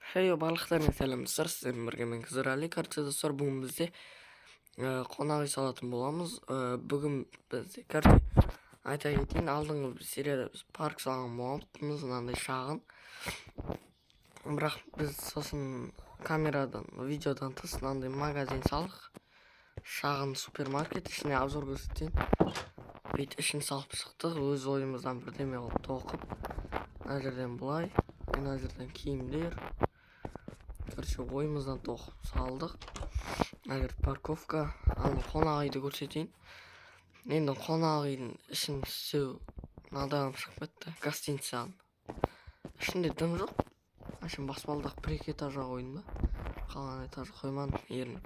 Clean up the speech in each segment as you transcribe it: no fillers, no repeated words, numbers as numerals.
Hey барлықтарыңа сәлеметсіздер, сіздермен бірге мен Кызырали. Короче достар, бүгін бізде қонақ үй салатын боламыз. Бүгін бізде айта кетейін, алдыңғы серияда біз парк салған болатынбыз, мынандай шағын. Бірақ біз сосын камерадан, видеодан тыс мынандай магазин салдық. Шағын супермаркет, ішіне обзор көрсетейін. Бүйтіп ішін салып шықтық, өз ойымыздан бірдеме қылып тоқып. Мына жерден былай, мына жерден киімдер. Короче, ойымыздан тоқып салдық. Мына жерде парковка. Ал қонақ үйді көрсетейін. Енді қонақ үйдің ішін істеу мынадан шығып кетті. Гостиницаның ішінде дым жоқ. Ашын баспалдақ бір-екі этажға қойдым да. Қалған этаж қоймадым, ерініп.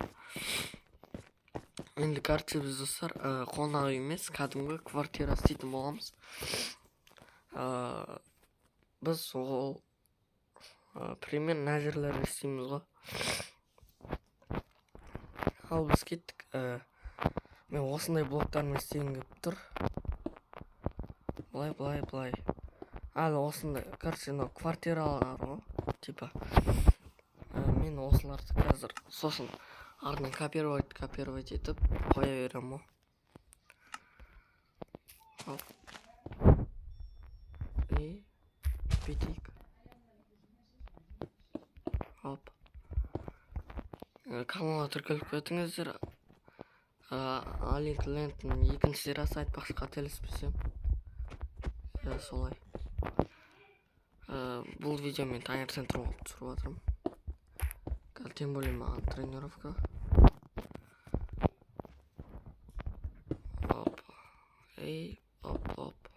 Енді короче біз достар қонақ үй емес, кәдімгі квартира істейтін боламыз. Біз ол примерно мына жерлерде істейміз ғой. Ал біз кеттік. Мен осындай блоктармен істегім келіп тұр. Былай. Әлі осындай, короче, квартиралар ғой, типа. Мен осыларды қазір сосын артынан копировать етіп қоя берем ғой. И битик. Каналға тіркеліп кетіңіздер. Алинк Лендтің екінші сериясы айтпақшы, қателеспесем. Солай. Бұл видео мен таңертең тұрып жатырмын. Тем более маған тренировка. Оп.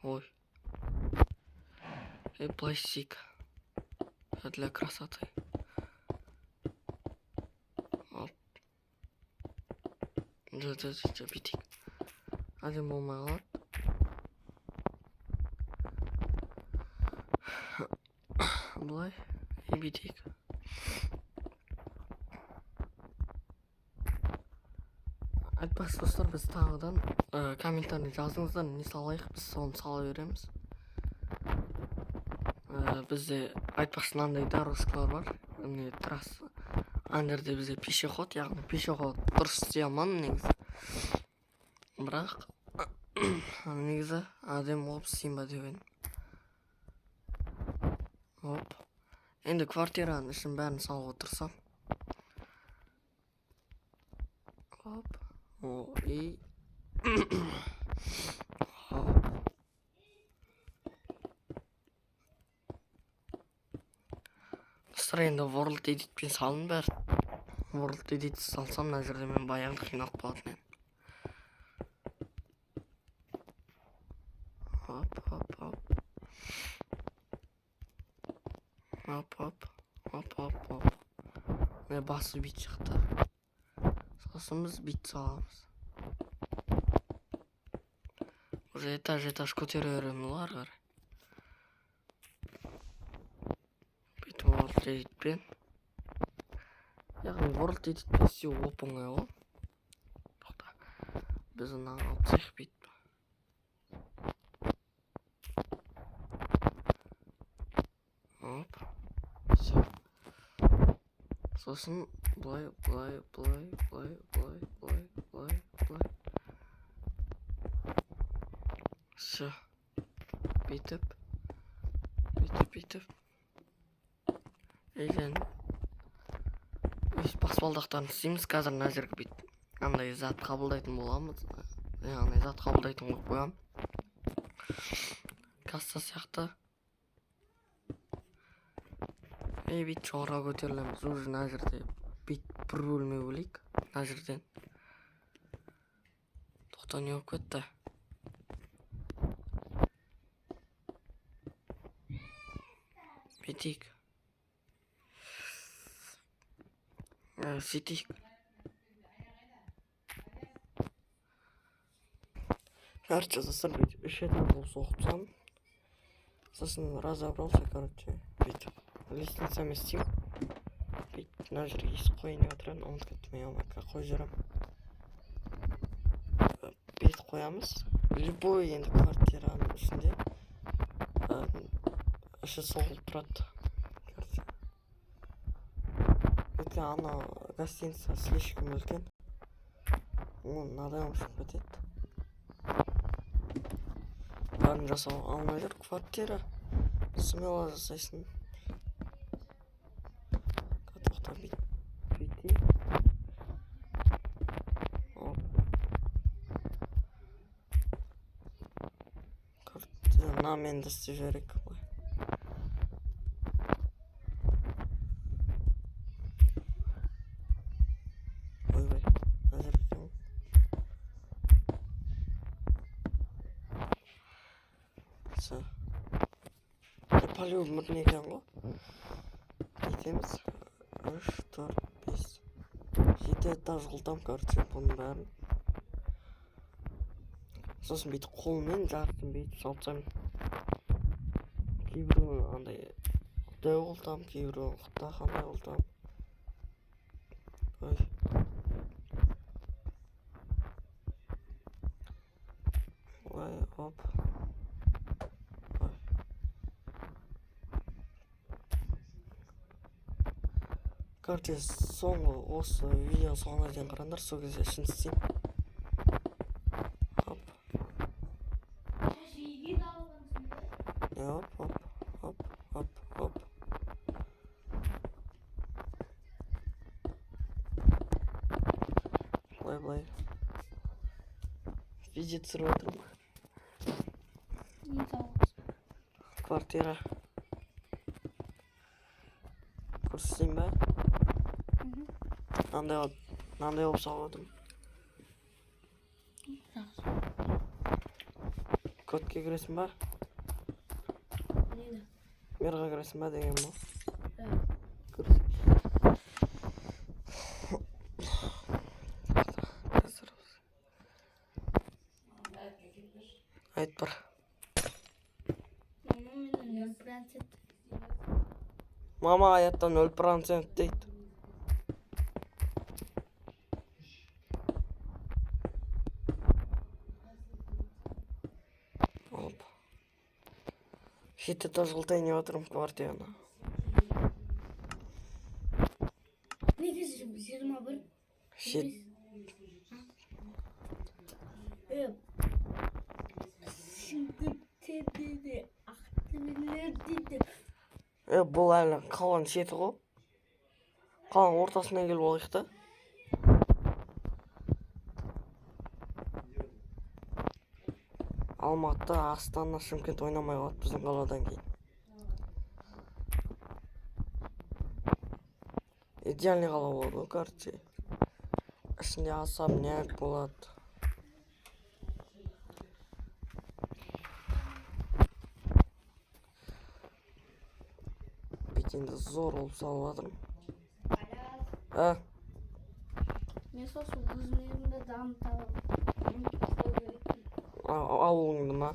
Ой. Пластик. Для красоты. Битик. Әдем болмай қалады. Былай. Битик. Айтпақшы достар, біз тағыдан комментарий жазыңыздар, не салайық, біз соны сала береміз. Бізде айтпақшы мынандай дорожкалар бар. Міне трасса. Ана жерде бізде пешеход, яғни пешеход дұрыс істей алмадым негізі. Бірақ негізі әдемі болып істейін ба деп едім. Енді квартираның ішін бәрін салып отырсам. Достар, енді World Edit'пен салын бәрі. World Edit салсам, мына жерде мен баяғыда қиналып қалатын едім. Мен басы бит шықты. Сосын біз бит саламыз. Уже этаж көтере беремін олар қарай. Бүйтіп World Edit'пен. Яғни World Edit'пен істеу оп-оңай ғой. Біз оны алып цех бүйтіп. Сосын былай. Все. Бүйтіп. Елен өз баспалдақтарын істейміз. Қазір мына жерге бүйтіп андай зат қабылдайтын боламыз. Яғни зат қабылдайтын қойып қоямын. Касса сияқты. Бүйтіп жоғарыға көтерілеміз. Уже мына жерде бүйтіп бір бөлме бөлейік. Мына жерден. Тоқта, не болып кетті? Бүйтейік. Сөйтейік. Короче, достар, бүйтіп үш этаж болып соқтым. Сосын разобрался, короче, бүйтіп лестницамен істеймін. Бүйтіп мына жерге есік қояйын деп отырмын, ұмытып кеттім, мен қойып жүремін. Бүйтіп қоямыз. Любой енді квартираның ішінде іші соғылып тұрады. үлкен ана гостиница слишком үлкен. Адам шығып кетеді. Бәрін жасау алмай жүр. Квартира смело жасайсың. Тоқтап бүйтейік. Мен де істеп жіберейік. Ойбай, әзір екен. По-любому не екен ғой. Кетеміз. 3, 4, 5. 7 этаж қылтам, короче, бұның бәрін. Сосын бүйтіп қолмен жарқын бүйтіп салсам. Кейбіреуін андай дәу қылтам, кейбіреуін құттақандай қылтам. Ой. Ой, оп. Ой. Короче, соңғы осы видео соңына дейін қараңдар, сол кезде ішін істейін. Оп. Оп, оп, оп, оп, оп. Былай. Видео түсіріп отырмын. Квартира. Көрсетейін бе? Мынандай болып салып отырмын. Кодқа кіресің ба? Мерға кіресің ба деген бұл? Айт бар. Мама аяттан 0% дейді. Оп. Жеті этаж қылтайын деп отырмын квартираны. Негізі 21. Şimdi Akdemirler dedi. Бұл әлі қалған шеті ғой. Қалған ортасына келіп олайық та. Алматы, Астана, Шымкент ойнамай қалады біздің қаладан кейін. Идеальный қала болады ғой, короче. Ішінде особняк болады. Бетенді зор болып салып жатырмын. Мен сосын өзім ерімді дамытамын. Ауылыңды ма?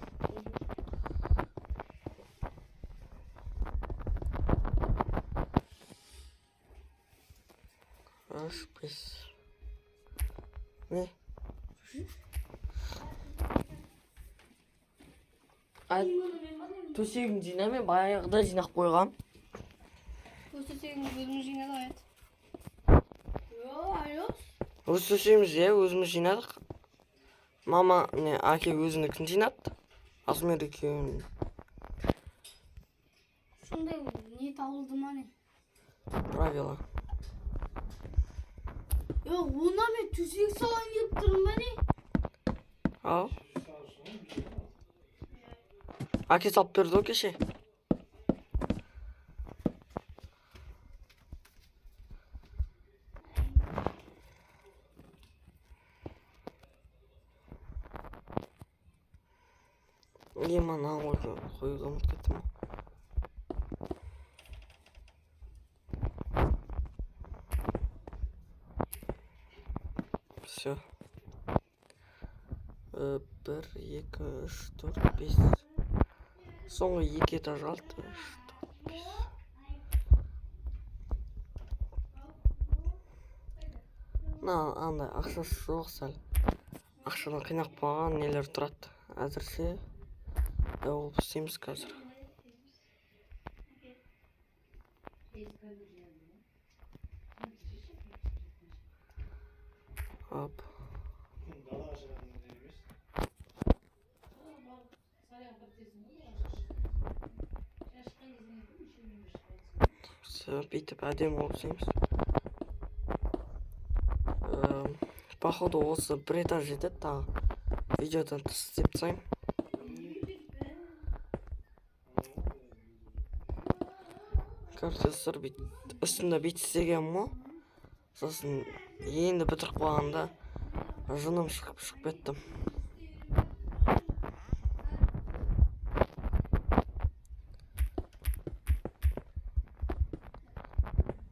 Үш, бес. Не? Төсегін жинамай баяғыда жинақ қойғам. Төсегін өзіміз жинадық аяды. Өз төсегімізде өзіміз жинадық. Мама, әке өзінікін жинады. Асмер екеуін. Сондай не табылды ма не? Правила. Онда мен төсек салайын деп тұрмын ба не? Ау. Әке салып берді о кеше. Мана қойуға ұмытып кеттім. Все. 1, 2, 3, 4, 5. Соңғы 2 этаж қалды. 3, 4, 5. Андай ақшасы жоқ сәл. Ақшадан қинақ болған нелер тұрады. Әзірше болып істейміз қазір. Hop. Все, бүйтіп әдемі болып істейміз. Походу осы бір этаж жетеді тағы. Видеодан тыс істеп тастаймын. Короче, достар, бүйтіп үстімде бүйтіп істегенмін ғой. Сосын енді бітіріп қойғанда жыным шығып кеттім.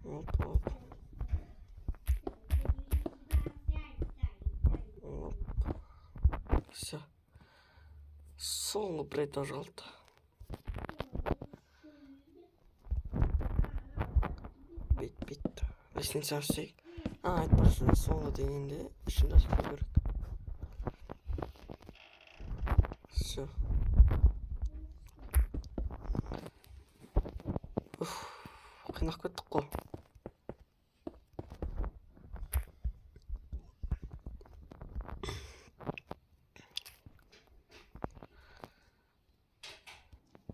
Оп. Все. Соңғы бір этаж қалды. Бит. Лестницаны істейік. Айтпақшы, соңғы дегенде ішімді ашып керек. Все. Қинап кеттік қой.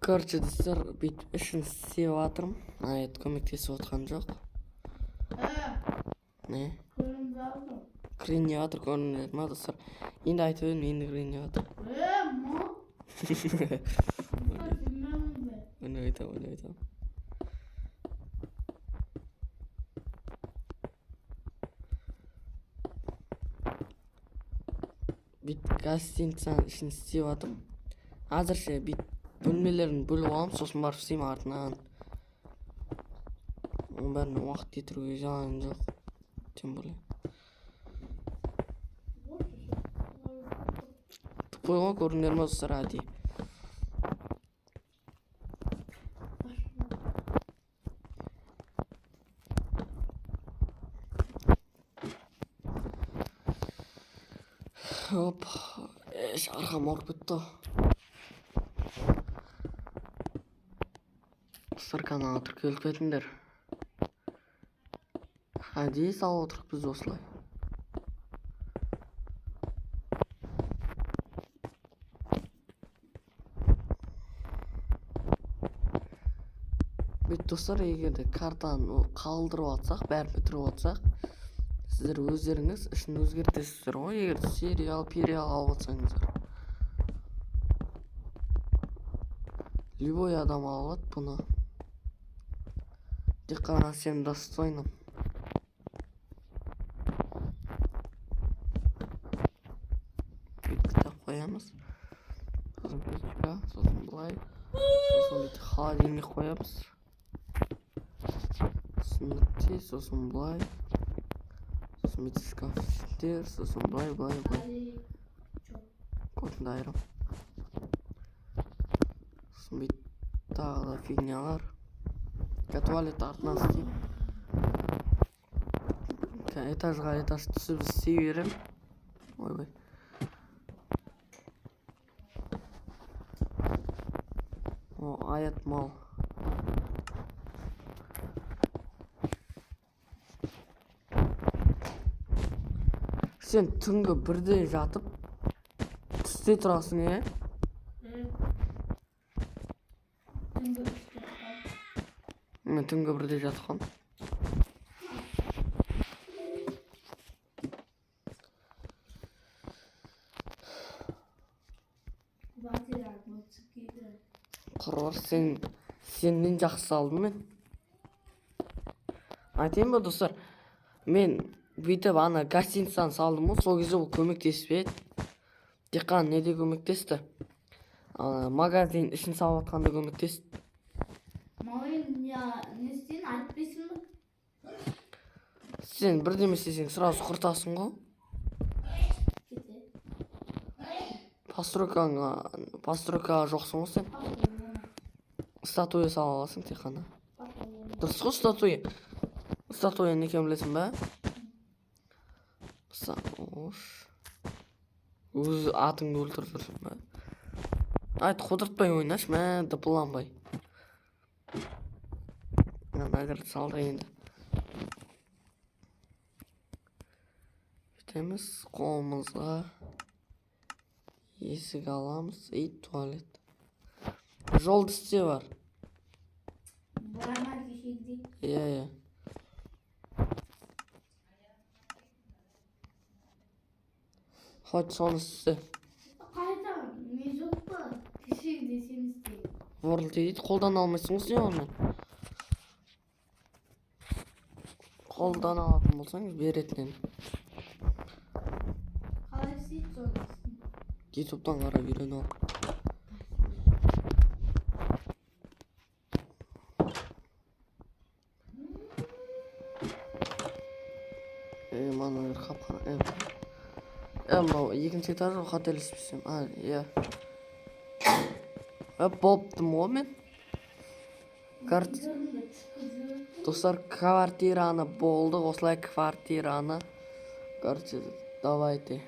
Короче, достар, бүйтіп ішін істеп жатырмын. Аят көмектесіп отқан жоқ. Не? Кіріне жатыр, көрінеді ма, достар? Енді айтып едім, енді кіріне жатыр. Оны айтам. Бүйтіп гостиницаның ішін істеп жатырмын. Азырше бүйтіп бөлмелерін бөліп аламын, сосын барып істеймін артынан. Оның бәріне уақыт кетіруге жағдайым жоқ. Тем более. Тупой ғой, көрінер ме достар, әдейі. Оп, арқам ауырып кетті. Достар, каналға тіркеліп кетіңдер. Әдейі салып отырық біз осылай. Бүйтіп достар, егерде картаны қалдырып атсақ, бәрін бітіріп атсақ, сіздер өздеріңіз ішін өзгертесіздер ғой, егер сериал алып атсаңыздар. Любой адам алады бұны. Тек қана сен достойным. Бүйтіп кітап қоямыз. Сосын печка, сосын былай. Сосын бүйтіп холодильник қоямыз. Сосын нүкте, сосын былай. Сосын бүйтіп шкафтер, сосын былай. Көтінді айырам. Сосын бүйтіп тағы да фигнялар. Туалет артынан істеймін. Этажға этаж түсіп істей берем. Ойбай. О, аят мал. Сен түнгі бірде жатып түсте тұрасың, е? Мен түнгі бірде жатқан. Құрғыр, сенен жақсы алдым мен. Айтайын ба, достар? Мен бүйтіп ана гостиницаны салдым ғой, сол кезде ол көмектеспеді. Тек қана неде көмектесті? Магазин ішін салып атқанда көмектесті. Не істейін, айтпайсың ба? Сен бірдеме істесең сразу құртасың ғой. Постройкаға жоқсың ғой сен. Статуя сала аласың тек қана. Дұрыс қой статуя. Статуя не екенін білесің бе? Өз атыңды өлтірдірсің бе? Айт, қодыртпай ойнаш, мә, дыпыланбай. Наград салды енді. кетеміз, қолымызға есік аламыз и туалет. Жол дісте бар. Барма кешегідей. Иә. Хоть соны істе. Қайдан? Мен жоқ па? Кешегідей сен істе. Ворлд дейді, қолдан алмайсың ғой сен оны. Қолдан алатын болсаң беретін. Қалай істейді соны? Ютубтан қарап үйреніп ал. Мана бір қапқан. Мынау екінші этаж ғой, қателеспесем. Иә. Болыптым ғой мен. Достар, квартираны болдық, осылай квартираны. Короче, давайте.